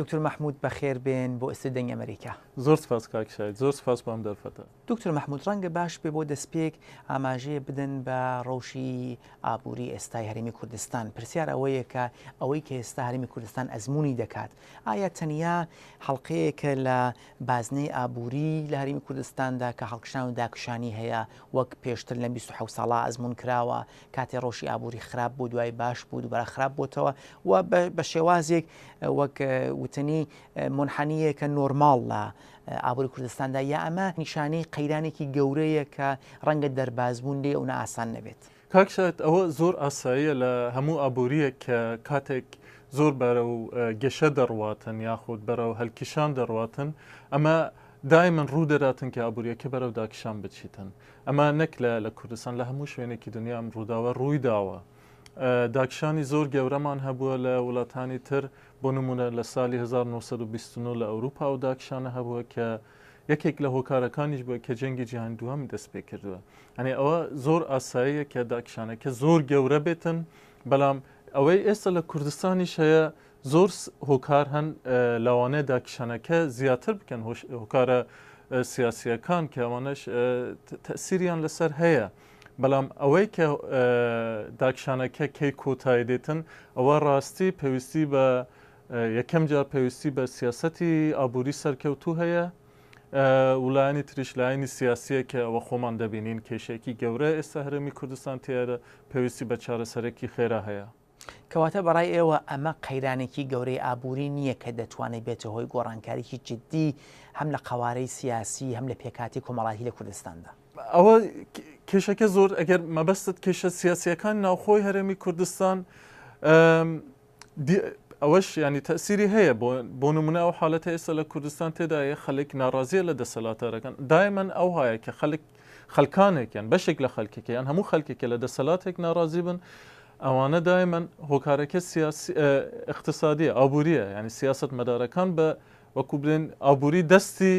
دکتۆر مەحموود بەخێر بێن بۆ ئستودیۆی ئەمریکا. زۆر سپاس کاک شاید، زۆر سپاس بۆم دەرفەتە. دکتۆر مەحموود، ڕەنگە باش بێ بۆ دەستپێک ئاماژەیە بدەن بە ڕەوشی ئابووری ئێستای هەرێمی کوردستان. پرسیار ئەوەیە کە ئەوەی کە ئێستا هەرێمی کوردستان ئەزموونی دەکات، ئایا تەنیا هەڵقەیەکە لە بازنەی ئابووری لە هەرێمی کوردستاندا کە هەڵکشان و داکشانی هەیە، وەک پێشتر لە 27 ساڵا ئەزمون کراوە کاتێ ڕۆژی ئابووری خراپ بوو، دوای باش بوو، دووبارە خراپ بووتەوە و بە شێوازێک وەک وتنی منحەنیەکە نۆرماڵ لە ئابووری کوردستاندا، یا ئەمە نیشانەی قەیرانێکی گەورەیە کە ڕەنگە دەربازبوون لێ ئەو ئاسان نەبێت؟ کاک شاید ئەوە زۆر ئاساییە لە هەموو ئابووریەک کە کاتێک زۆر بەرە و گەشە دەڕواتن یاخود بەرە و هەلکیشان دەڕواتن، ئەمە دایمەن ڕوو دەداتن کە ئابووریەکە بەرەو داکشان بچیتن. ئەمە نەک لە کوردستان، لە هەموو شوێنێکی دنیا ئەم ڕووداوە ڕووی داوە. داکشانی زۆر گەورەمان هەبووە لە وڵاتانی تر، بۆ نمونە لە ساڵی 1929 لە ئەوروپا و داکشانە هەبووە کە یەکێک لە هۆکارەکانیش بووە کە جەنگی جیهانی دووەمی دەست پێ کردووە. ئەنێ ئەوە زۆر ئاساییە کە داکشانەکە زۆر گەورە بێتن، بەڵام ئەوەی ئێستا لە کوردستانیش هەیە زۆر هۆکار هەن لەوانەیە داکشانەکە زیاتر بکەن، هۆکارە سیاسیەکان کە ئەوانەش تەسیریان لەسەر هەیە. بەڵام ئەوەی کە داکشانەکە کەی کۆتایی دێتن، ئەوە ڕاستی پێویستی بە یەکەم جار پێویستی بە سیاسەتی ئابووری سەرکەوتوو هەیە، وڵایانی تریش لایەنی سیاسیە کە ئەوە خۆمان دەبینین کێشێکی گەورە ئێستا هەرێمی کوردستان تیاە پێویستی بە چارەسەرێکی خێرا هەیە. کەواتە بەڕای ئێوە ئەمە قەیرانێکی گەورەی ئابووری نییە کە دەتوانێت بێتە هۆی گۆڕانکاریی جددی هەم لە قەوارەی سیاسی هەم لە پێکاتی کۆمەڵاتی لە کوردستاندا. ئەوە کێشەکە زۆر ئەگەر مەبەستت کێشە سیاسیەکان ناوخۆی هەرێمی کوردستان، ئەوەش ینی تەسیری هەیە. بۆ نمونە ئەو حاڵەتە ئێستا لە کوردستان تێدایە خەڵک ناڕازیە لە دەسەڵاتەکان. دایمەن ئەو هەیە کە خەڵکانێکیان بەشێک لە خەڵکێکیان هەموو خەڵکێکە لە دەسەڵاتێک ناڕازی بن، ئەوانە دایمەن هۆکارەکە اقتصادیە، ئابووریە، ینی سیاست مەدارەکان بە وەکو بڵێن ئابووری دەستی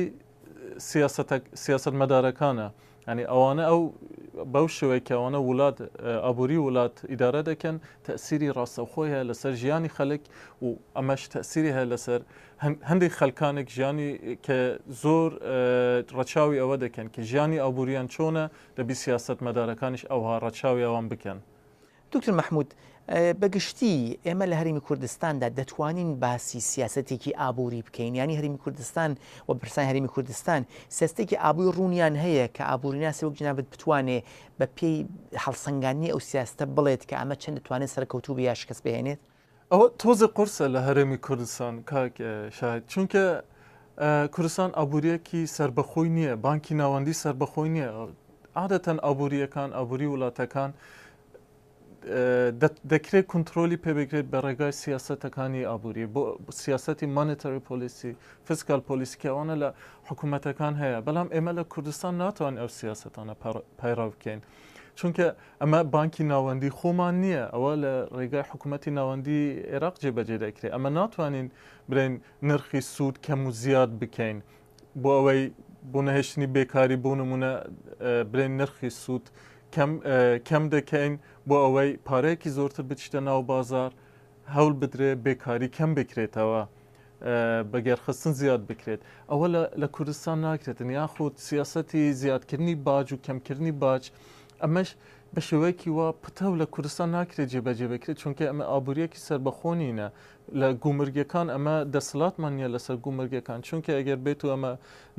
سیاست مەدارەکانە. ینی ئەوانە ئەو بەو شوەیە ئەوانە وڵات ئابووری وڵات ئیدارە دەکەن، تەسیری ڕاستەوخۆی هەیە لەسەر ژیانی خەڵک و ئەمەش تەسیری هەیە لەسەر هەندێک خەلکانێک ژیانی کە زۆر ڕەچاوی ئەوە دەکەن کە ژیانی ئابووریان چۆنە، دەبی سیاست مەدارەکانیش ئەوها ڕەچاوی ئەوان بکەن. دکتۆر مەحموود، بەگشتی ئێمە لە هەرێمی کوردستاندا دەتوانین باسی سیاسەتێکی ئابووری بکەین، ینی هەرێمی کوردستان و برسانی هەرێمی کوردستان سیاستێکی ئابووری ڕوونیان هەیە کە ئابووریناسی وەک جنابەت بتوانێت بە پێی هەڵسەنگاندنی ئەو سیاستە بڵێت کە ئەمە چەند دەتوانێت سەرکەوتوو بە یا شکست بهێنێت؟ ئەوە تۆزە قورسە لە هەرێمی کوردستان کاک شاید، چونکە کوردستان ئابووریەکی سربەخۆی نییە، بانکی ناوەندی سربەخۆی نییە. عادەتەن ئابووریەکان ئابووری وڵاتەکان دەکرێت کنترۆلی پێبگرێت بە ڕێگای سیاسەتەکانی ئابووری، بۆ سیاسەتی مانیتەری پۆلیسی، فیسکال پۆلیسی کە ئەوانە لە حکوومەتەکان هەیە. بەڵام ئێمە لە کوردستان ناتوانین ئەو سیاسەتانە پایڕاو بکەین، چونکە ئەمە بانکی ناوەندی خۆمان نییە، ئەوە لە ڕێگای حکوومەتی ناوەندی عێراق جێبەجێ دەکرێت. ئەمە ناتوانین برین نرخی سوود کەم و زیاد بکەین بۆ ئەوەی بۆ نەهێشتنی بێکاری، بۆ نمونە برین نرخی سوود کەم دەکەین بۆ ئەوەی پارەیەکی زۆرتر بچتە ناو بازار، هەوڵ بدرێ بێکاری کەم بکرێتەوە، بەگەرخستن زیاد بکرێت. ئەوە لە کوردستان ناکرێتن، یاخود سیاسەتی زیادکردنی باج و کەمکردنی باج، ئەمەش بە شێوەیەکی وا پتە و لە کوردستان ناکرێت جێبەجێ بکرێت، چونکە ئەمە ئابووریەکی سربەخۆنینە. لە گومرگەکان ئەمە دەسەڵاتمان نیە لەسەر گومرگەکان، چونکە ئەگەر بێت و ئەمە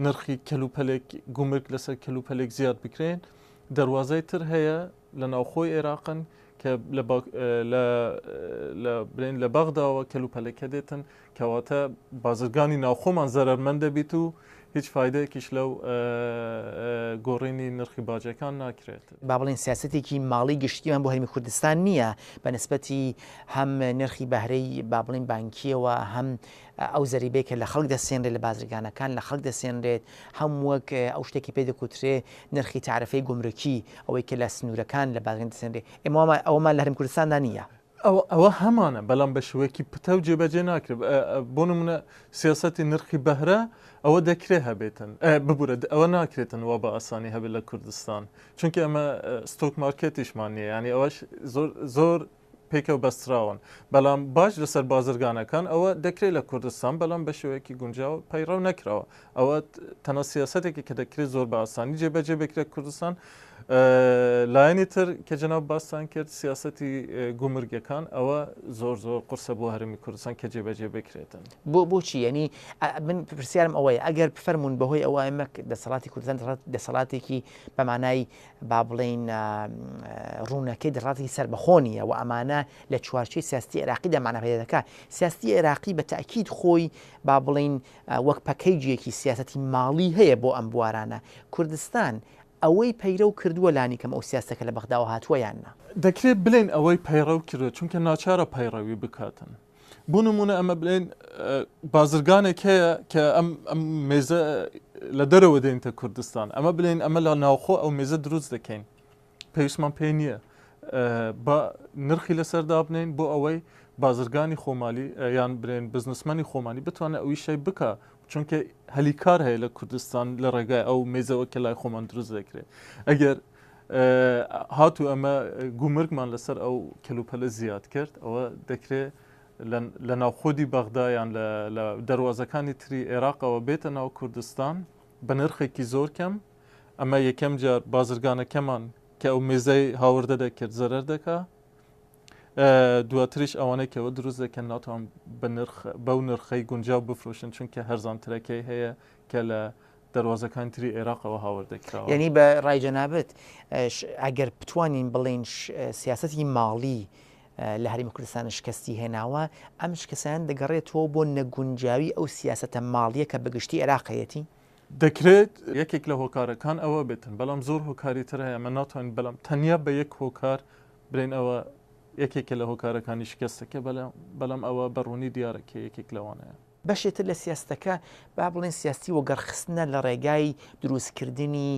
نرخی کەلوپەلێک گومرگ لەسەر کەلوپەلێک زیاد بکرێن، دەواازەی تر هەیە لە ناوخۆی عێراقن کە لە بەغداوە کەلوپەلەکە دێتن، کەواتە بازرگانی ناوخۆمان زەرمەند دەبیت و هیچ فایدەیەکیش لەو گۆڕینی نرخی باجەکان ناکرێت. با بڵین سیاسەتێکی ماڵی گشتیمان بۆ هەرێمی کوردستان نییە بە نسبەتی هەم نرخی بەهرەی با بڵین بانکیەوە، هەم ئەو زەریبەیە کە لە خەڵک دەسێنرێت لە بازرگانەکان لە خەڵک دەسێنرێت، هەم وەک ئەو شتێکی پێ دەکوترێ نرخی تعرفەی گومرکی، ئەوەی کە لە سنوورەکان لە بازرگان دەسێنرێت. ئەوەمان لە هەرێمی کوردستاندا نییە. ئەوە هەمانە، بەڵام بە شوەیەکی پتە و جێبەجێ ناکرێت. بۆ نمونە سیاسەتی نرخی بەهرە ئەوە دەکرێت هەبێتن ببورە، ئەوە ناکرێتن وا بە ئاسانی هەبێت لە کوردستان، چونکە ئەمە ستۆک مارکێتیشمان نییە، ینی ئەوەش زۆر پێکەوە بەستراون بەڵام باش لەسەر بازرگانەکان ئەوە دەکرێت لە کوردستان بەڵام بە شێوەیەکی گونجاو پەیڕەو نەکراوە ئەوە تەنها سیاسەتێکی کە دەکرێت زۆر بە ئاسانی جێبەجێ بکرێت کوردستان لایەنی تر کە جەناب باستان کرد سیاسەتی گومرگەکان ئەوە زۆر قورسە بۆ هەرمی کوردستان کە جێبەجێ بکرێتن بۆچی یعنی من پرسیارم ئەوەیە ئەگەر بفەرمونون بەهۆی ئەوە ئەمە دەسەڵاتی کوردستان دەسەڵاتێکی بەمانای با بڵێن ڕوونەکەی دەڕاتی سربەخۆنیە و ئەمانە لە چوارچەی سیاستی عێراقی دەمانە پێدا دەکات سیاستی عێراقی بە تاکید خۆی با بڵێن وەک پەکەیجێکی سیاسەتی ماڵی هەیە بۆ ئەم بوارانە کوردستان ئەوەی پەیرەو کردووە لانی کەم ئەو سیاسەکە لە بەغداوە هاتووە یاننا دەکرێت بڵێن ئەوەی پەیڕەو کردوە چونکە ناچارە پەیڕەوی بکاتن بۆ نمونە ئەمە بڵێن بازرگانێک هەیە کە ئەم مێزە لە دەرەوە دێنتە کوردستان ئەمە بڵێن ئەمە لە ناوخۆ ئەو مێزە دروست دەکەین پێویستمان پێ نییە بە نرخی لەسەردا بنین بۆ ئەوەی بازرگانی خۆمالی یان برێن بزنسمانی خۆمانی بتوانێت ئەوی شەی بکە چونکە هەلیکار هەیە لە کوردستان لە ڕێگای ئەو مێزەوە کە لای خۆمان دروست دەکرێت ئەگەر هاتو ئەمە گومرگمان لەسەر ئەو کەلوپەلە زیاد کرد ئەوە دەکرێت لە ناوخۆدی بەغدایان لە دەواازەکانی تری عێراقەوە بێتە ناو کوردستان بە نرخێکی زۆر کەم ئەمە یەکەم جار بازرگانەکەمان کە ئەو مێزەی هاوردە دەکرد زەرەر دەکا دواتریش ئەوانەی کەەوە دروست دەکەن ناتوان بەو نرخەی گونجاو بفرۆشن چونکە هەرزانترەکەی هەیە کە لە دەواازەکان تری عێراقەوە هاوردەکراوە یعنی بە ڕای جەنابەت ئەگەر بتوانین بڵێن سیاسەتی ماڵی لە هەرمی کوردستان شکستی هێناوە ئەم شکستیان دەگەڕێتەوە بۆ نەگونجاوی ئەو سیاسەتە ماڵیە کە بەگشتی عێراقەتی دەکرێت یەکێک لە هۆکارەکان ئەوە بێتن بەڵام زۆر هۆکاری تر هەیە ئەمە ناتوانین بەڵام تەنیا بە یەک هۆکار برێن ئەوە یەکێکە لە هۆکارەکانی شکستەکە بەڵام ئەوە بەڕوونی دیارەکە یەکێک لەوانەیە بەشێتر لە سیاستەکە با بڵێن سیاستی وەگەڕخستنە لە ڕێگای دروستکردنی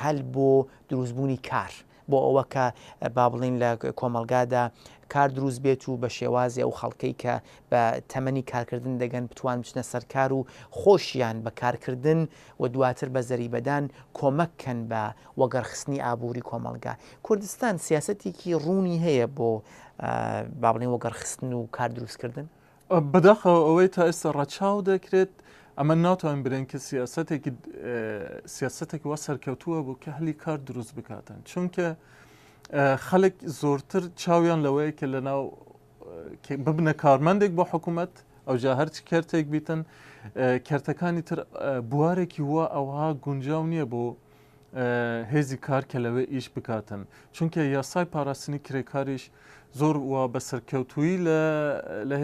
هەل بۆ دروستبوونی کار بۆ ئەوە کە با بڵین لە کۆمەلگادا کار دروست بێت و بە شێوازی ئەو خەڵکەی کە بە تەمەنی کارکردن دەگەن بتوان بچنە سەرکار و خۆشیان بە کارکردن و دواتر بە زەریبەدان کۆمەککەن بە وەگەڕخستنی ئابووری کۆمەلگا کوردستان سیاسەتێکی ڕوونی هەیە بۆ با بڵین وەگەڕخستن و کار دروستکردن بەداخەوە ئەوەی تا ئێستا ڕەچاو دەکرێت ئەمە ناتوانین برێن کە سیاسەتێکی وا سەرکەوتووە بوو کە هەلی کار دروست بکاتن چونکە خەڵک زۆرتر چاویان لەوەیە کە لەناو ببنە کارمەندێک بۆ حکوومەت ئەوجا هەرچی کەرتێک بیتن کەرتەکانی تر بوارێکی وە ئەوها گونجاو نییە بۆ هێزی کار کە لەوێ ئیش بکاتن چونکە یاسای پاراستنی کرێکاریش زۆر وە بە سەرکەوتووی لە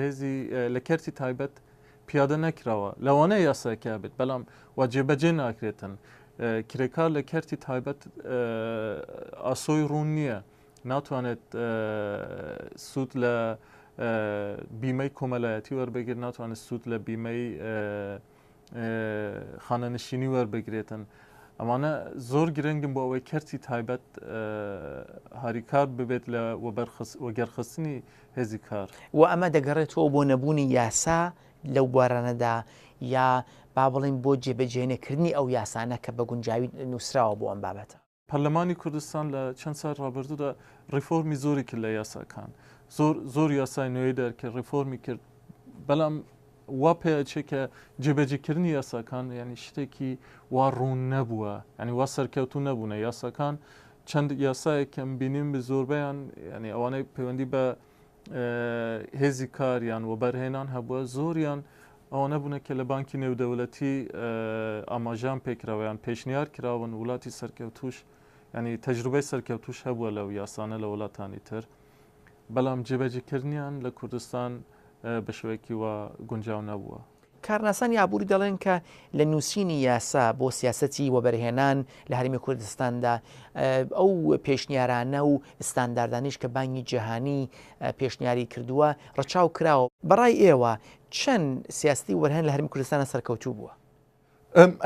هێزی لە کەرتی تایبەت پیادە نەکراوە لەوانەیە یاساکە بێت بەڵام وا جێبەجێ ناکرێتن کرێکار لە کەرتی تایبەت ئاسۆی ڕوون نییە ناتوانێت سوود لە بیمەی کۆمەلایەتی وەربگرێت ناتوانێت سوود لە بیمەی خانەنشینی وەربگرێتن ئەمانە زۆر گرنگم بۆ ئەوەی کەرتی تایبەت هاریکار ببێت لە وەگەرخستنی هێزی کار و ئەمە دەگەڕێتەوە بۆ نەبوونی یاسا لەو بوارانەدا یا با بڵین بۆ جێبەجێنەکردنی ئەو یاسانە کە بە گونجاوی نووسراوە بۆ ئەم بابەتە پەرلەمانی کوردستان لە چەند سال ڕابردوودا ڕیفۆرمی زۆری کرد لە یاساکان زۆر یاسای نوێی دەرکرد ڕیفۆرمی کرد بەڵام وا پێچێ کە جێبەجێکردنی یاساکان ینی شتێکی وا ڕوون نەبووە ینی وا سەرکەوتو نەبوونە یاساکان چەند یاسایەکەم بینیم بە زۆربیان ینی ئەوانەی پەیوەندی بە هێزی کاریان و بەرهێنان هەبووە زۆریان ئەوە نەبوونە کە لە بانکی نێودەوڵەتی ئاماژان پێکراوەیان پێشنیار کراون وڵاتی سەرکەوتوش ینی تەجروبەی سەرکەوتوش هەبووە لەو یاسانە لە وڵاتانی تر بەڵام جێبەجێکردنیان لە کوردستان بە شوەیەکی وە گونجاو نەبووە کارناسانی ئابووری دەڵێن کە لە نووسینی یاسا بۆ سیاسەتی وەبەرهێنان لە هەرمی کوردستاندا ئەو پێشنیارانە و ئستانداردانیش کە بانکی جیهانی پێشنیاری کردووە ڕەچاو کراوە بەڕای ئێوە چەند سیاستی وەرهێن لە هەرمی کوردستانە سەرکەوتوو بووە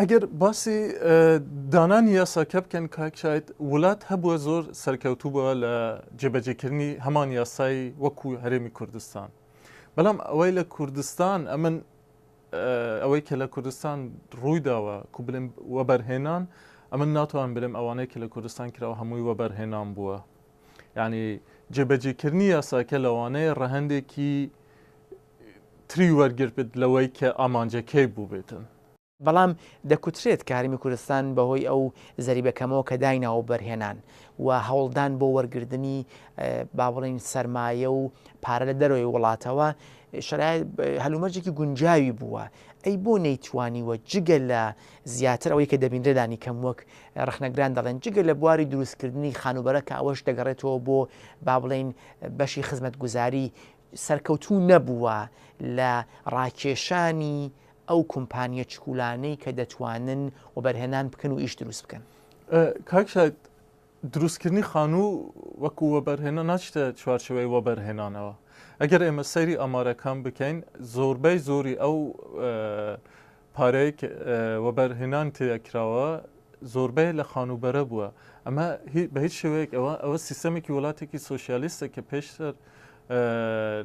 ئەگەر باسی دانانی یاساکە بکەن کاکشایت وڵات هەبووە زۆر سەرکەوتوو بووە لە جێبەجێکردنی هەمان یاسایی وەکو هەرێمی کوردستان بەڵام ئەوەی لە کوردستان ئەمن ئەوەی کە لە کوردستان ڕوویداوە کو بڵێم وەبەرهێنان ئەمن ناتوان بڵێم ئەوانەیە کە لە کوردستان کراوە هەمووی وەبەرهێنان بووە یعنی جێبەجێکردنی یاساکە لەوانەیە ڕەهەندێکی تری وەرگرت لەوەی کە ئامانجەکەی بوو بێتن. بەڵام دەکوترێت کە هەرمی کوردستان بەهۆی ئەو زەریبەکەمەوە کە دایناوە بەرهێنان و هەوڵدان بۆ وەرگردنی با بڵین سەرمایە و پارە لە دەرەوەی وڵاتەوە شرایط هەلومەرجێکی گونجاوی بووە. ئەی بۆ نەیتوانیوە جگە لە زیاتر ئەوەی کە دەبینرێدانی کەم وەک ڕخنەگران دەڵێن جگە لە بواری دروستکردنی خانوبەرە کە ئەوەش دەگەڕێتەوە بۆ با بڵین بەشی خزمەتگوزاری سەرکەوتوو نەبووە لە ڕاکێشانی ئەو کۆمپانیە چکولانەی کە دەتوانن و بەرهێنان بکەن و ئیش دروست بکەن. کاکشایت دروستکردنی خانوو وەکو وەبەرهێنە ناچتە چوارچەوەی وەبەرهێنانەوە. ئەگەر ئێمە سەیری ئامارەکان بکەین زۆربەی زۆری ئەو پارەیەک وەبەرهێنان تێکراوە زۆربەی لە خانوبەرە بووە. ئەمە بە هیچ شێوەیەک ئەوە سیستەمێکی وڵاتێکی سۆشیالیستە کە پێشتر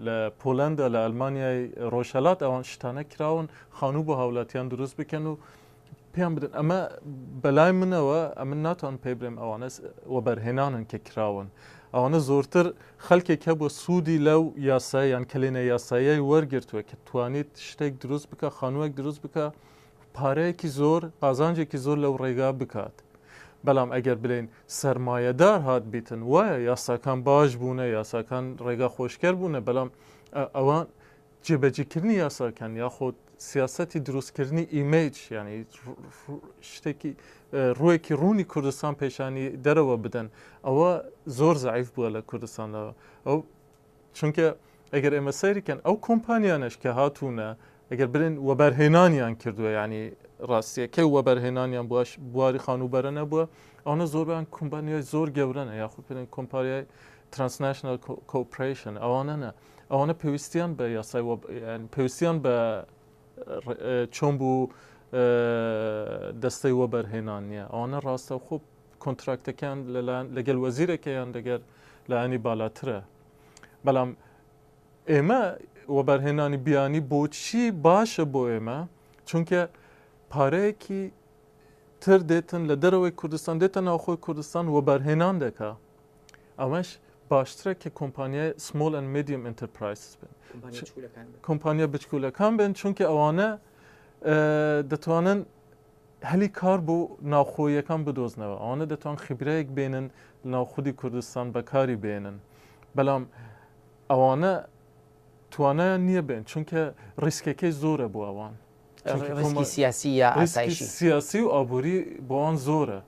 لە پۆلەندا لە ئەلمانیای ڕۆژهەڵات ئەوان شتانە کراون خانوو بۆ هاوڵاتیان دروست بکەن و پێیان بدەن. ئەمە بەلای منەوە ئەمن ناتوان پێ برێم ئەوانە وەبەرهێنانن کە کراون. ئەوانە زۆرتر خەڵکێکە بۆ سوودی لەو یاساییان کلێنە یاساییای وەرگرتووە کە توانیت شتێک دروست بکە خانووەک دروست بکە پارەیەکی زۆر قازانجێکی زۆر لەو ڕێگا بکات. بەڵام ئەگەر بڵێن سەرمایەدار هات بیتن وایە یاساکان باش بوونە یاساکان ڕێگا خۆشکەر بوونە بەڵام ئەوان جێبەجێکردنی یاساکان یاخۆ سیاسەتی دروستکردنی ئیمەیج ینی شتێکی ڕوویەکی ڕوونی کوردستان پێشانی دەرەوە بدەن ئەوە زۆر زعیف بووە لە کوردستانەوە. ئەو چونکە ئەگەر ئێمە سەیریکەن ئەو کۆمپانیانش کە هاتوونە ئەگەر برێن وەبەرهێنانیان کردووە ینی ڕاستیەکەی وەبەرهێنانیان بواری خانوبەرە نەبووە ئەوە زۆربیان کۆمپانیای زۆر گەورەنە یاخود بڵێن کۆمپانیای ترانسناشنال کۆپریشن ئەوانەنە ئەوانە پێویستیان بە یاسای پێویستیان بە چۆن بوو دەستەی وەبەرهێنان نیە ئەوانە ڕاستە خۆ کۆنتراکتەکان لەگەل وەزیرەکەیان دەگەر لایانی بالاترە. بەڵام ئێمە وەبەرهێنانی بیانی بۆچی باشە بۆ ئێمە چونکە پارەیەکی تر دێتن لە دەرەوەی کوردستان دێتە ناوخۆی کوردستان وەبەرهێنان دەکا ئەمەش باشترە کە کۆمپانیای سمۆل ئەند میدیەم ئێنتەرپرایسز بن کۆمپانیا بچکولەکان بن چونکە ئەوانە دەتوانن هەلی کار بۆ ناوخۆیەکان بدۆزنەوە ئەوانە دەتوان خبرەیەک بێنن ناوخودی کوردستان بەکاری بێنن بەڵام ئەوانە توانایان نییە بێن چونکە ڕیسکەکەی زۆرە بۆ ئەوان سیاسی یا ئاسایشی سیاسی و ئابووری بۆوان زۆرە.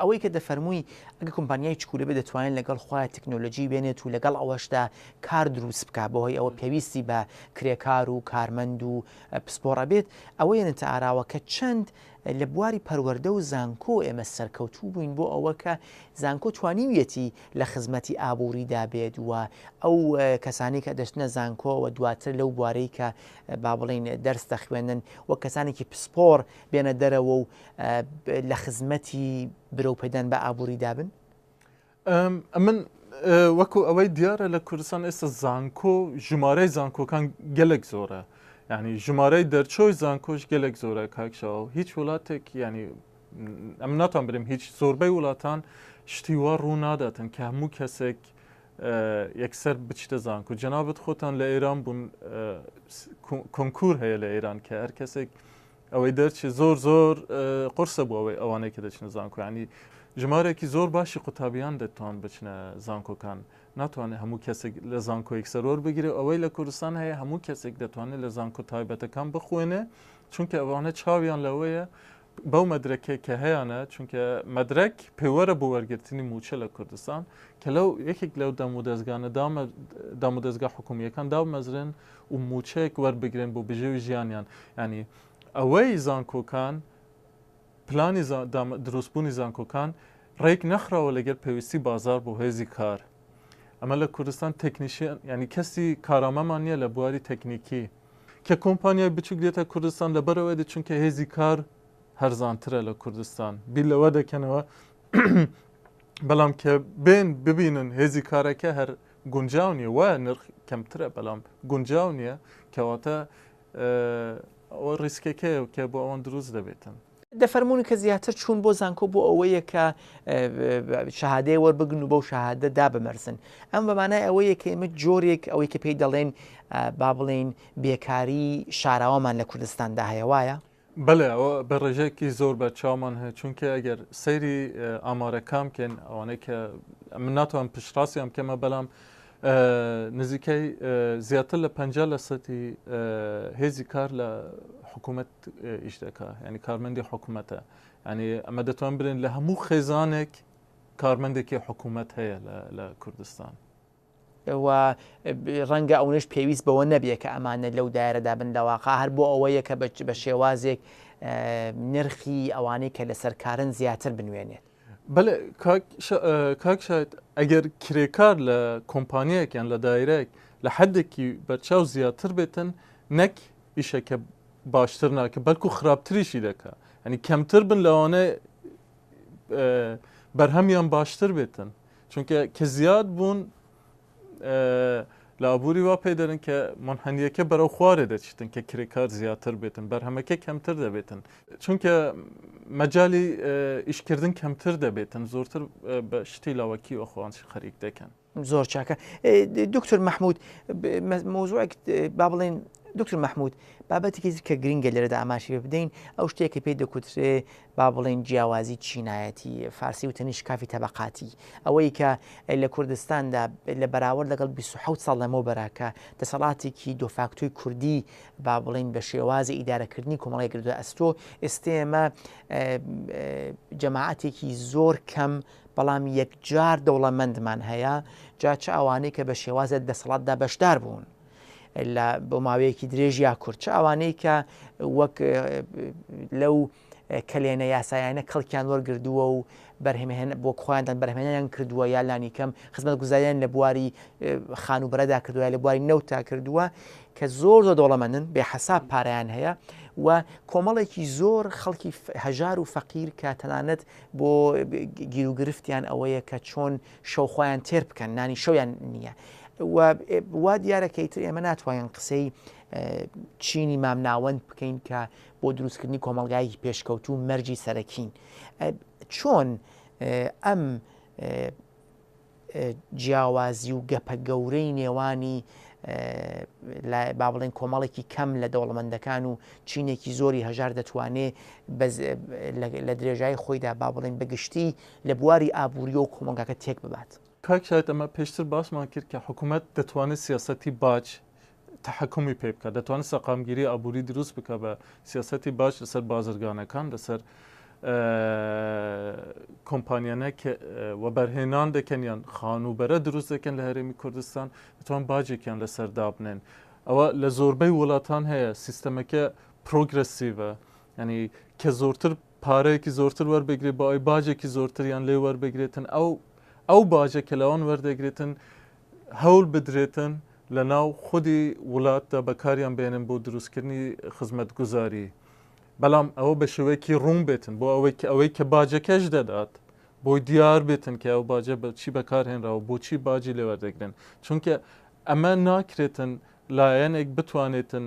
ئەوەی کە دەفەرمووی ئەگە کۆمپانیای چکولە بێ دەتوانین لەگەڵ خۆی تەکنۆلۆژی بێنێت و لەگەڵ ئەوەشدا کار دروست بکە بەهۆی ئەوە پێویستی بە کرێکار و کارمەند و پسپۆڕە بێت ئەوە یەنتە ئاراوە کە چەند لە بواری پەروەردە و زانکۆ ئێمە سەرکەوتوو بووین بۆ ئەوە کە زانکۆ توانیویەتی لە خزمەتی ئابووریدا بێت وە ئەو کەسانی کە دەچنە زانکۆ و دواتر لەو بوارەی کە با بڵین دەرس دەخوێنن وە کەسانێکی پسپۆڕ بێنە دەرەوە و لە خزمەتی برەوپەدان بە ئابووریدا بن. من وەکو ئەوەی دیارە لە کوردستان ئێستا زانکۆ ژمارەی زانکۆکان گەلێک زۆرە ینی ژمارەی دەرچۆی زانکۆش گەلێک زۆرە کاکشەوە هیچ وڵاتێک ینی ئەم ناتوان بریم هیچ زۆربەی وڵاتان شتیوا ڕوو ناداتن کە هەموو کەسێک یەکسەر بچتە زانکۆ جەنابەت خۆتان لە ئێران بوون کۆنکور هەیە لە ئێران کە هەر کەسێک ئەوەی دەرچی زۆر زۆر قرسە بوو ئەوەی ئەوانەی کە دەچنە زانکۆ ینی ژمارێکی زۆر باشی قوتابیان دەتوان بچنە زانکۆکان ناتوانێت هەموو کەسێک لە زانکۆ یەکسەرۆر بگیرێت ئەوەی لە کوردستان هەیە هەموو کەسێک دەتوانێت لە زانکۆ تایبەتەکان بخوێنێ چونکە ئەوانە چاویان لەوەیە بەو مەدرەکێک کە هەیەە چونکە مەدرک پێوەرە بۆ وەرگرتنی موچە لە کوردستان کە لەو یەکێک لەو دەمودەستگانە دامودەستگا حکومیەکان دامەزرن و موچەیەک وەربگرن بۆ بژێوی ژیانیان ینی ئەوەی زانکۆکان پلانی دروستبوونی زانکۆکان ڕێک نەخراوە لەگەر پێویستی بازار بۆ هێزی کار ئەمە لە کوردستان تەکنیشیان ینی کەسی کارامەمان نییە لە بواری تەکنیکی کە کۆمپانیای بچوک دێتە کوردستان لەبەرەوەی دە چونکە هێزی کار هەرزانترە لە کوردستان بیر لەوە دەکەنەوە بەڵام کە بێن ببینن هێزی کارەکە هەر گونجاو نیە وایە نرخ کەمترە بەڵام گونجاو نییە کەواتە ئەوە ڕیسکەکەیە کە بۆ ئەوان دروست دەبێتن. دەفەرمونی کە زیاتر چوون بۆ زانکۆ بۆ ئەوەیە کە شەهادەیە وەربگن و بەو شەهادە دابمەرزن. ئەم بەمانای ئەوەیە کە ئێمە جۆرێک ئەوەی کە پێی دەڵێن با بڵێن بێکاری شاراوەمان لە کوردستاندا هەیە وایە؟ بەڵێ ئەوە بە ڕێژەیەکی زۆر بە چاومان هەیە چونکە ئەگەر سەیری ئامارەکان بکەن ئەوانەی کە من ناتوان پشتڕاستی ئەم کەمە بەڵام نزیکەی زیاتر لە 50% هێزی کار لە حکوومەت ئیش دەکا ینی کارمەندی حکوومەتە ینی ئەمە دەتوان برن لە هەموو خێزانێک کارمەندێکی حکوومەت هەیە لە کوردستان. و ڕەنگە ئەوەش پێویست بەوە نەبیە کە ئەمانە لەو دایرەدا بن لەواقع هەر بۆ ئەوەیە کە بە شێوازێک نرخی ئەوانەی کە لەسەر کارن زیاتر بنوێنێت. بەڵێ کاک شاید ئەگەر کرێکار لە کۆمپانیەکیان لە دایرەیەک لە حەدێکی بەرچاو زیاتر بێتن نەک ئیشەکە باشتر ناکە بەلکو خراپتریشی دەکا ینی کەمتر بن لەوانە بەرهەمیان باشتر بێتن چونکە کە زیاد بوون لە ئابووری وا پێ دەرن کە منحەنیەکە بەرەو خوارێ دەچیتن کە کرێکار زیاتر بێتن بەرهەمەکە کەمتر دەبێتن چونکە مەجای ئیشکردن کەمتر دەبێتن زۆرتر بە شتی لاوەکی وەخواان خەریک دەکەن. زۆر چاکە. دکتۆر مەحموود مۆزوعێک با بڵێن دکتۆر مەحموود بابەتێکی کە گرنگە لێرەدا ئاماشی پێ بدەین ئەو شتێکە پێی دەکوترێ با بڵێن جیاوازی چینایەتی فارسی و تەنیش کافی تەبەقاتی ئەوەی کە لە کوردستاندا لە بەراورد لەگەڵ 27 ساڵ لەمەوە بەراکە دەسەڵاتێکی دۆفاکتۆی کوردی با بڵێن بە شێوازی ئیدارەکردنی کۆمەڵی گردووە ئەستۆ ئێستێمە جەماعەتێکی زۆر کەم بەڵام یەکجار دەوڵەمەندمان هەیە جا چه ئەوانەی کە بە شێوازە دەسەڵاتدا بەشدار بوون لە بۆ ماوەیەکی درێژیا کورد چه ئەوانەی کە وەک لەو کەلێنە یاسایانە کەڵکیان وەرگردووە و بۆ خۆیاندان بەرهێنیان کردووە یا لانی کەم خزمەت گوزاریان لە بواری خانوبەرەدا کردووە لە بواری نەوتا کردووە کە زۆر دەوڵەمەندن بێ حەساب پارەیان هەیە و کۆمەڵێکی زۆر خەڵکی هەژار و فەقیر کە تەنانەت بۆ گیرروگرفتیان ئەوەیە کە چۆن شەوخۆیان تێر بکەن نانی شەویان نییە. وا دیارەکەیتر ئێمە ناتوانین قسەی چینی مامناوەند بکەین کە بۆ دروستکردنی کۆمەلگایکی پێشکەوتو مەرجی سەرەکین. چۆن ئەم جیاوازی و گەپە گەورەی نێوانی با بڵێن کۆمەڵێکی کەم لە دەوڵەمەندەکان و چینێکی زۆری هەژار دەتوانێت لە درێژای خۆیدا با بڵێن بەگشتی لە بواری ئابووری و کۆمەلگاکە تێک ببات. کاک شاید ئەمە پێشتر باسمان کرد کە حکوومەت دەتوانێت سیاسەتی باج تحکمی پێ بکە دەتوانێت سەقامگیری ئابووری دروست بکە بە سیاسەتی باش لەسەر بازرگانەکان لەسەر کۆمپانیانە و بەرهێنان دەکەن خانوبەرە دروست دەکەن لە هەرێمی کوردستان دەتوان باجێکیان لەسەر دابنێن ئەوە لە زۆربەی وڵاتان هەیە سیستەمەکە پرۆگرسیڤە ینی کە زۆرتر پارەیەکی زۆرتر وەربگرێت بە ئەوی باجێکی زۆرتریان لێ وەربگرێتن ئەو باجە کە لەوان وەردەگرێتن هەوڵ بدرێتن لە ناو خودی وڵاتدا بەکاریان بێنن بۆ دروستکردنی خزمەت گوزاری بەڵام ئەوە بە شێوەیەکی ڕوون بێتن بۆ ئەوەی کە باجەکەش دەدات بۆی دیار بێتن کە ئەو باجە بە چی بەکارهێنراوە بۆچی باجی لێ وەردەگرن چونکە ئەمە ناکرێتن لایەنێک بتوانێتن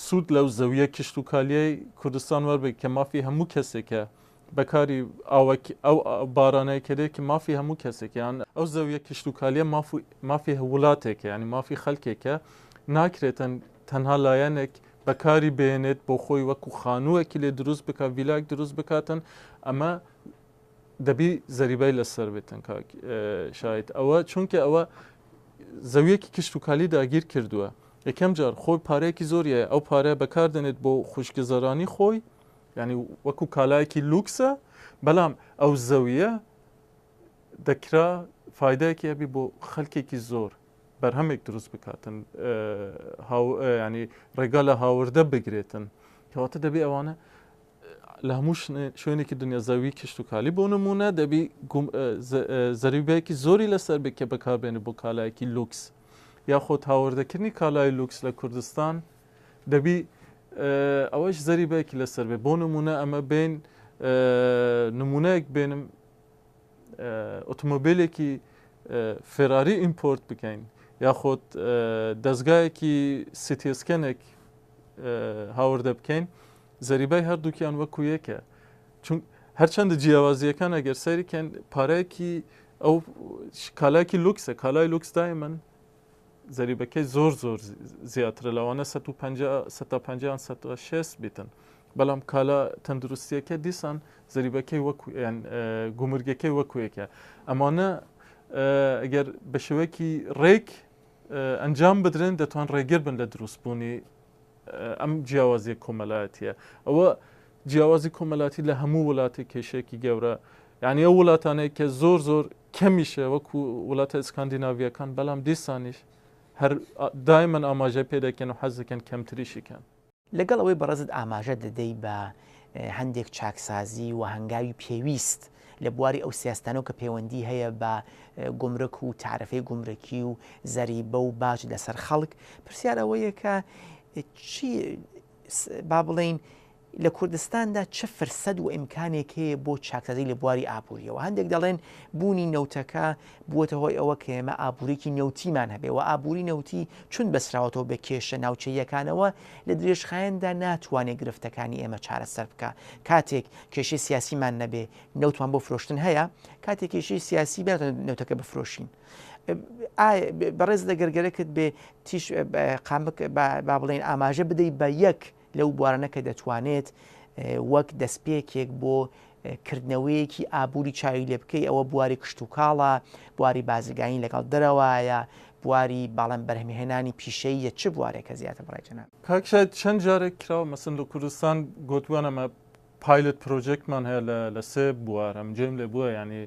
سوود لەو زەویە کشت و کالیای کوردستان وەربێت کە مافی هەموو کەسێکە بەکاری ئەو بارانەیە کردێکی مافی هەموو کەسێکیان ئەو زەویە کشت و کالیە مافی وڵاتێکە ینی مافی خەڵکێکە ناکرێتن تەنها لایەنێک بەکاری بێنێت بۆ خۆی وەکو خانووەکی لێ دروست بکە ویلاک دروست بکاتن ئەمە دەبی زەریبای لەسەر بێتن شاید ئەوە چونکە ئەوە زەویەکی کشت و کالی داگیر کردووە یەکەم جار خۆی پارەیەکی زۆریە ئەو پارەیە بەکاردێنێت بۆ خوشکگەزارانی خۆی ینی وەکو کالایەکی لوکسە بەڵام ئەو زەویە دەکرا فایدەیەکی هەبی بۆ خەڵکێکی زۆر بەرهەمێک دروست بکاتن ینی ڕێگا لە هاوردە بگرێتن کەواتە دەبێ ئەوانە لە هەموو شوێنێکی دنیا زەوی کشت و کالی بۆ نمونە دەبی زەریبەیەکی زۆری لەسەر بێت کە بەکاربێنێت بۆ کالایەکی لوکس یاخۆ هاوردەکردنی کالای لوکس لە کوردستان دەبی ئەوەش زەریبەیەکی لەسەر بێ بۆ نمونە ئەمە بین نمونەیەک بێنم ئۆتۆمۆبیلێکی فێراری ئیمپۆرت بکەین یاخۆت دەستگایەکی سیتیسکەنێک هاوردە بکەین زەریبای هەردووکیان وەکو یەکە چون هەرچەندە جیاوازیەکان ئەگەر سەریکەن پارەیەکی ئەو کالاکی لوکسە کالای لوکس دایمەن زەریبەکەی زۆر زیاترە لەوانە 150 بیتن بەڵام کالا تەندروستیەکە دیسان زەریبەکەی یان گومرگەکەی وەکوەکە ئەمانە ئەگەر بە شێوەیەکی ڕێک ئەنجام بدرێن دەتوان ڕێگر بن لە دروستبوونی ئەم جیاوازی کۆمەلایەتیە ئەوە جیاوازی کۆمەلاتی لە هەموو وڵاتی کێشێکی گەورە یعنی ئەو وڵاتانەیە کە زۆر کەمیشە وەکو وڵاتە ئسکاندیناڤیەکان بەڵام دیسانیش هەر دایمەن ئاماژە پێدەکەن و حەز دەکەن کەمتریشیکەن لەگەڵ ئەوەی بەڕێزت ئاماژە دەدەی بە هەندێک چاکسازی و هەنگاوی پێویست لە بواری ئەو سیاستانەوە کە پەیوەندی هەیە بە گومرک و تعرفەی گومرکی و زەریبە و باج لەسەر خەڵک پرسیار ئەوەیە کە چی با بڵێن لە کوردستاندا چه فرسەد و ئیمکانێک هەیە بۆ چاکسازی لە بواری ئابووریەوە هەندێک دەڵێن بوونی نەوتەکە بووەتە هۆی ئەوە کە ئێمە ئابووریکی نەوتیمان هەبێ و ئابووری نەوتی چون بەسراوەتەوە بە کێشە ناوچەیەکانەوە لە درێژخایەندا ناتوانێت گرفتەکانی ئێمە چارەسەر بکە کاتێک کێشەی سیاسیمان نەبێ نەوتمان بۆ فرۆشتن هەیە کاتێک کێشەی سیاسی بێت نەوتەکە بفرۆشین بەڕێز دەگەرگەرەکەت بێ تیش قامک با بڵێن ئاماژە بدەیت بە یەک لەو بوارانە کە دەتوانێت وەک دەستپێکێک بۆ کردنەوەیەکی ئابووری چاوی لێ بکەی ئەوە بواری کشت و کاڵە بواری بازرگانی لەگەڵ دەرەوەیە بواری باڵم بەرهەمهێنانی پیشەیە چ بوارێکە زیاتر بڕێجەناب کاکشایت چەند جارێک کراوە مەسن لە کوردستان گوتوانەمە پایلت پرۆژێکمان هەیە لە سێ بوار ئەم جێم لێ بووە ینی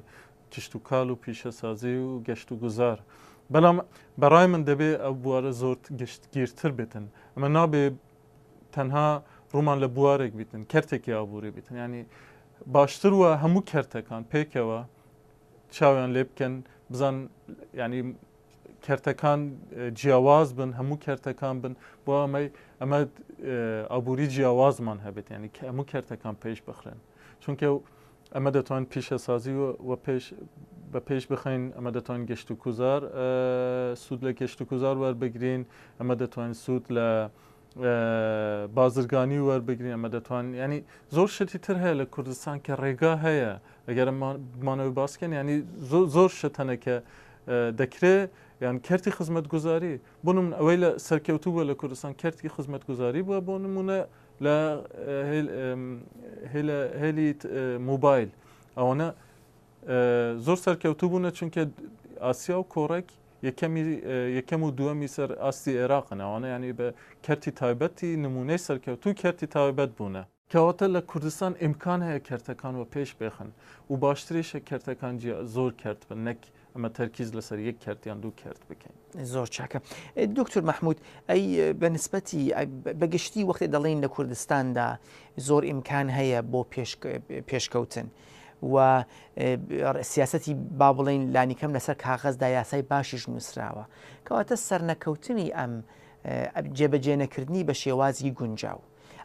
کشت و کاڵ و پیشەسازی و گەشت و گوزار بەڵام بەڕای من دەبێ ئەو بوارە زۆر گشتگیرتر بێتن ئەمە نابێ تەنها ڕوومان لە بوارێک بیتن کەرتێکی ئابووری بیتن ینی باشتر وە هەموو کەرتەکان پێکەوە چاویان لێ بکەن بزان ینی کەرتەکان جیاواز بن هەموو کەرتەکان بن بۆ ئەمە ئابووری جیاوازمان هەبێت ینی هەموو کەرتەکان پێش بخرێن چونکە ئەمە دەتوان پیشەسازی و بە پێش بخەین ئەمە دەتوان گەشت و کوزار سوود لە گەشت و کوزار وەربگرین ئەمە دەتوان سوود لە بازرگانی وەربگرین ئەمە دەتوان ینی زۆر شتی تر هەیە لە کوردستان کە ڕێگا هەیە ئەگەر مانەوەی باسکەن ینی زۆر شتەنە کە دەکرێت یان کەرتی خزمەت گوزاری بۆ من ئەوەی لە سەرکەوتوو بووە لە کوردستان کەرتی خزمەت گوزاری بووە بۆ نمونە لە هێلی موبایل ئەوەنە زۆر سەرکەوتوو بوونە چونکە ئاسیا و کۆڕێک یەکەم و دووەمی سەر ئاستی عێراقن ئەوانە ینی بە کەرتی تایبەتی نمونەی سەرکەوتوو کەرتی تایبەت بوونە کەواتە لە کوردستان ئیمکان هەیە کەرتەکان و پێش بێخن و باشتریشە کەرتەکان زۆر کەرت بن نەک ئەمە تەرکیز لەسەر یەک کەرتیان دوو کەرت بکەین زۆر چاکە دکتور مەحموود ئەی بەنسبەتی بەگشتی وەختی دەڵێن لە کوردستاندا زۆر ئیمکان هەیە بۆ پێشکەوتن و سیاسەتی با بڵێن لانیکەم لەسەر کاغەزدا یاسای باشیش نووسراوە کەواتە سەرنەکەوتنی ئەم جێبەجێنەکردنی بە شێوازی گونجاو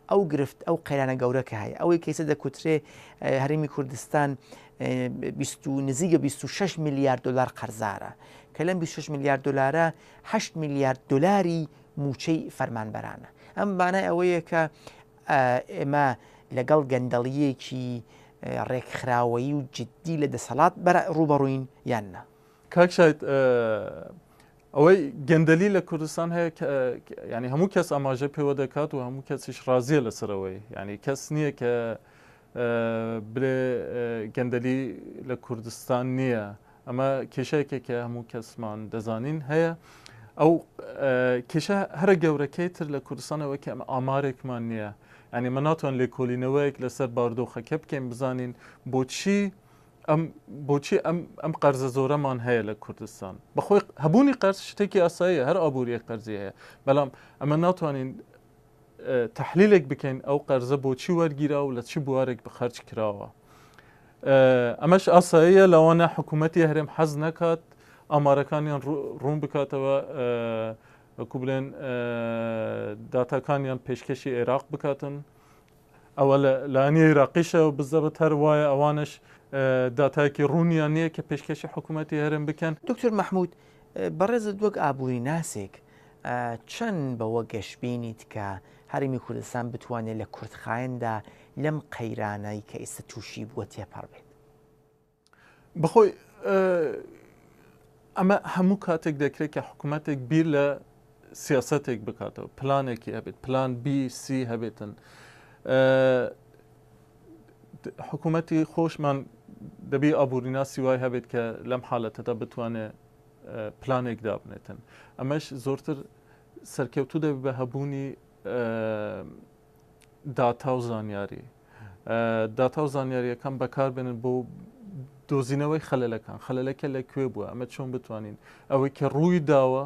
ئەو گرفت ئەو قەیرانە گەورەکە هەیە ئەوەی کەیسە دەکوترێ هەرێمی کوردستان نزیگە 26 میلیارد دلار قەرزارە کە لەم 26 میلیارد دلارە 8 میلیارد دلاری موچەی فەرمانبەرانە ئەم بانای ئەوەیە کە ئێمە لەگەڵ گەندەڵیەکی ڕێکخراوەیی و جددی لە دەسەڵات ڕوبەڕووین یاننا کاکشایت ئەوەی گەندەلی لە کوردستان هەیە ینی هەموو کەس ئاماژە پێوە دەکات و هەموو کەسیش ڕازیە لەسەرەوەی ینی کەس نییە کە برێ گەندەلی لە کوردستان نییە ئەمە کێشەیەکێک کە هەموو کەسمان دەزانین هەیە ئەو کێشە هەرە گەورەکەی تر لە کوردستانەوە کە ئەمە ئامارێکمان نییە ینی من ناتوان لێکۆلینەوەیەک لەسەر باردۆخەکە بکەین بزانین بۆچی ئەم قەرزە زۆرەمان هەیە لە کوردستان بەخۆی هەبوونی قەرز شتێکی ئاساییە هەر ئابووری قەرزی هەیە بەڵام ئەمە ناتوانین تحلیلێک بکەین ئەو قەرزە بۆچی وەرگیرا و لە چی بوارێک بەخەرج کراوە ئەمەش ئاساییە لەوانە حکوومەتی هەرێم حەز نەکات ئامارەکانیان ڕوون بکاتەوە وەکو بڵێن داتاکانیان پێشکەشی عێراق بکاتن ئەوە لانی عێراقیشەوە بزەبت هەر وایە ئەوانش داتایەکی ڕوونیان نییە کە پێشکەشی حکوومەتی هەرێم بکەن دکتور مەحموود بەڕێزت وەک ئابووری ناسێک چەند بەوە گەشتبینیت کە هەرێمی کوردستان بتوانێت لە کورتخایەندا لەم قەیرانەی کە ئێستا تووشی بووە تێپەڕ بێت. بەخۆی ئەمە هەموو کاتێک دەکرێت کە حکوومەتێک بیر لە سیاستێک بکاتەوە، پلانێکی هەبێت، پلان BC هەبێتن. حکوومەتی خۆشمان دەبی ئابووریناسی وای هەبێت کە لەم حالەتەدا بتوانێت پلانێک دابنێتن. ئەمەش زۆرتر سەرکەوتوو دەبێت بە هەبوونی داتا و زانیاری. داتا و زانیاریەکان بەکاربێنن بۆ دۆزینەوەی خەلەلەکان، خەلەلەکە لەکوێ بووە، ئەمە چۆن بتوانین ئەوەی کە ڕووی داوە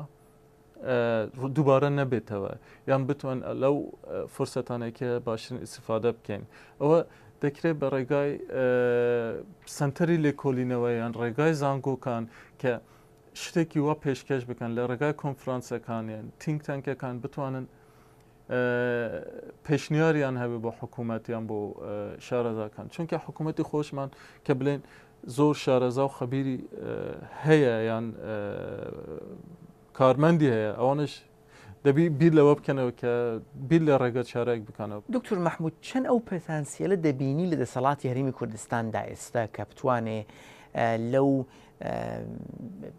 دووبارە نەبێتەوە، یان بتوان لەو فرسەتانێکە باشترین ئیستیفادە بکەین. ئەوە دەکرێت بە ڕێگای سنتەری لێکۆلینەوە یان ڕێگای زانگۆکان کە شتێکی وا پێشکەش بکەن لە ڕێگای کۆنفرانسەکان یان تینک تانکەکان بتوانن پێشنیاریان هەبێ بۆ حکوومەتیان بۆ شارەزاکان. چونکە حکوومەتی خۆشمان کە بڵێن زۆر شارەزا و خەبیری هەیە یان کارمەندی هەیە، ئەوانش دەبی بیر لەوە بکەنەوە کە بیر لە ڕێگە چارەیەک بکەنەوە. دکتور مەحموود، چەند ئەو پەتانسیەلە دەبینی لە دەسەڵاتی هەرێمی کوردستاندا ئێستا کە بتوانێ لەو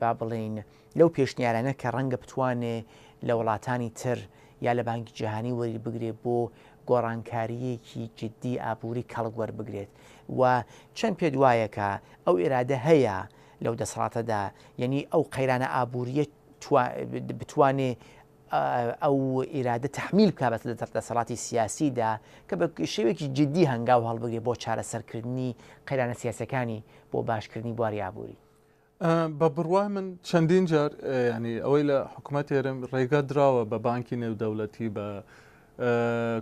با بڵین لەو پێشنیارانە کە ڕەنگە بتوانێ لە وڵاتانی تر یا لە بانکی جیهانی وەری بگرێت بۆ گۆڕانکاریەکی جددی ئابووری کەڵک وەربگرێت و چەند پێ دوایەکە ئەو ئێرادە هەیە لەو دەسەڵاتەدا، یعنی ئەو قەیرانە ئابووریە بتوانێ ئەو ئێرادە تەحمیل بکات بە دەسەڵاتی سیاسیدا کە بە شێوەیەکی جددی هەنگاو هەڵبگرێت بۆ چارەسەرکردنی قەیرانە سیاسەکانی بۆ باشکردنی بواری ئابووری. بە بڕوای من چەندین جار ینی ئەوەی لە حکوومەت هێرم ڕێگە دراوە بە بانکی نێودەوڵەتی بە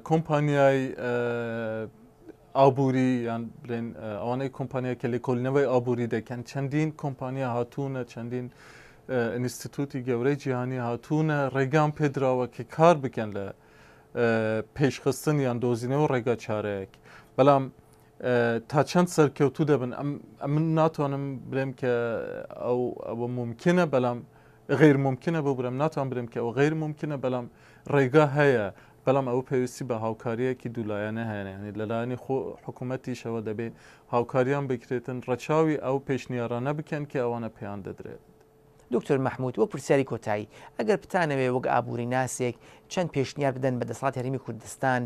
کۆمپانیای ئابووری یان بڵێن ئەوانەی کۆمپانیا کە لێکۆڵینەوەی ئابووری دەکەن، چەندین کۆمپانیا هاتوونە، چەندین ئینستیتوتی گەورەی جیهانی هاتوونە ڕێگام پێدراوە کە کار بکەن لە پێشخستن یان دۆزینەوە ڕێگا چارەیەک. بەڵام تا چەند سەرکەوتوو دەبن من ناتوانم بڵێم کە ئەوە ممکنە، بەڵام غیر ممکنە بۆ برم ناتوان برم کە ئەو غیر ممکنە، بەڵام ڕێگا هەیە، بەڵام ئەو پێویستی بە هاوکاریەکی دوولایەنە هەیە. لەلایەنی حکوومەتیشەوە دەبێت هاوکاریان بکرێتن ڕەچاوی ئەو پێشنیارانە بکەن کە ئەوانە پێیان دەدرێت. دکتۆر مەحموود، وە پرسیاری کۆتایی، ئەگەر بتانەوێ وەک ئابووری ناسێک چەند پێشنیار بدەن بە دەسەڵاتی هەرێمی کوردستان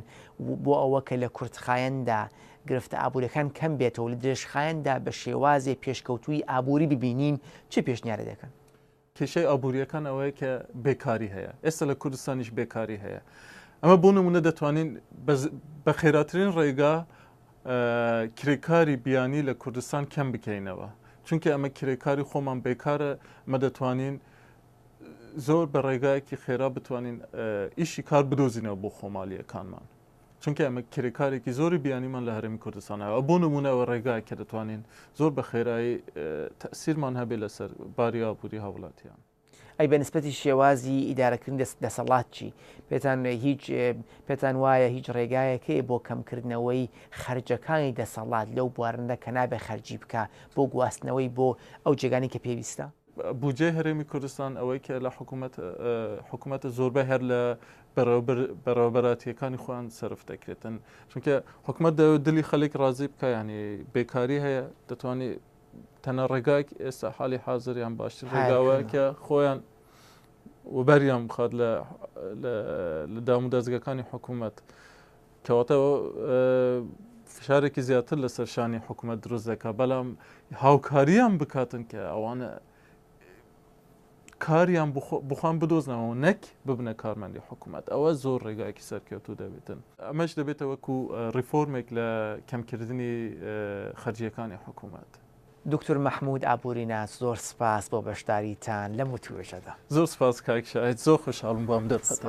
بۆ ئەوە کە لە کورتخایەندا گرفتە ئابووریەکان کەم بێتەوە لە درێژخایەندا بە شێوازێ پێشکەوتووی ئابووری ببینین، چه پێشنیارە دەکەن؟ کێشەی ئابووریەکان ئەوەیە کە بێکاری هەیە، ئێستا لە کوردستانیش بێکاری هەیە. ئەمە بۆ نمونە دەتوانین بە خێراترین ڕێگا کرێکاری بیانی لە کوردستان کەم بکەینەوە، چونکە ئەمە کرێکاری خۆمان بێکارە، ئەمە دەتوانین زۆر بە ڕێگایەکی خێرا بتوانین ئیشی کار بدۆزینەوە بۆ خۆمالیەکانمان، چونکە ئەمە کرێکارێکی زۆری بیانیمان لە هەرێمی کوردستانەوە. بۆ نمونەوە ڕێگای کە دەتوانین زۆر بە خێرایی تەسیرمان هەبێت لەسەر باری ئابووری هاوڵاتیان. ئەی بە نسبەتی شێوازی ئیدارەکردن دەسەڵات چی؟ پێتان وایە هیچ ڕێگایەکەی بۆ کەمکردنەوەی خەرجەکانی دەسەڵات لەو بوارندە کە نابێ خەرجی بکە بۆ گواستنەوەی بۆ ئەو جێگانی کە پێویستە؟ بودجەی هەرێمی کوردستان ئەوەی کە لە حکوومەتە زۆربەی هەر لە بەڕێوەبەراتیەکانی خۆیان سەرف دەکرێتن، چونکە حکوومەت دلی خەڵک ڕازی بکە، ینی بێکاری هەیە، دەتوانێت تەنە ڕێگایك ئێستا حالی حازریان باشتر ڕێگاوە کە خۆیان وبەریان بخات لە دام و دەستگەکانی حکوومەت، کەواتەوە فشارێکی زیاتر لەسەر شانی حکوومەت دروست دەکات، بەڵام هاوکاریان بکاتن کە ئەوانە کاریان بخوان بدۆزنەوە نەک ببنە کارمەندی حکوومەت. ئەوە زۆر ڕێگایکی سەرکەوتوو دەبێتن. ئەمەش دەبێتە وەکو ڕیفۆرمێک لە کەمکردنی خەرجیەکانی حکوومەت. دکتۆر مەحموود ئابووریناس، زۆر سپاس بۆ بەشداریتان لەم وتوێژەدا. زۆر سپاس کاک شاهید، زۆر خۆشحاڵم بۆم دەرخەت.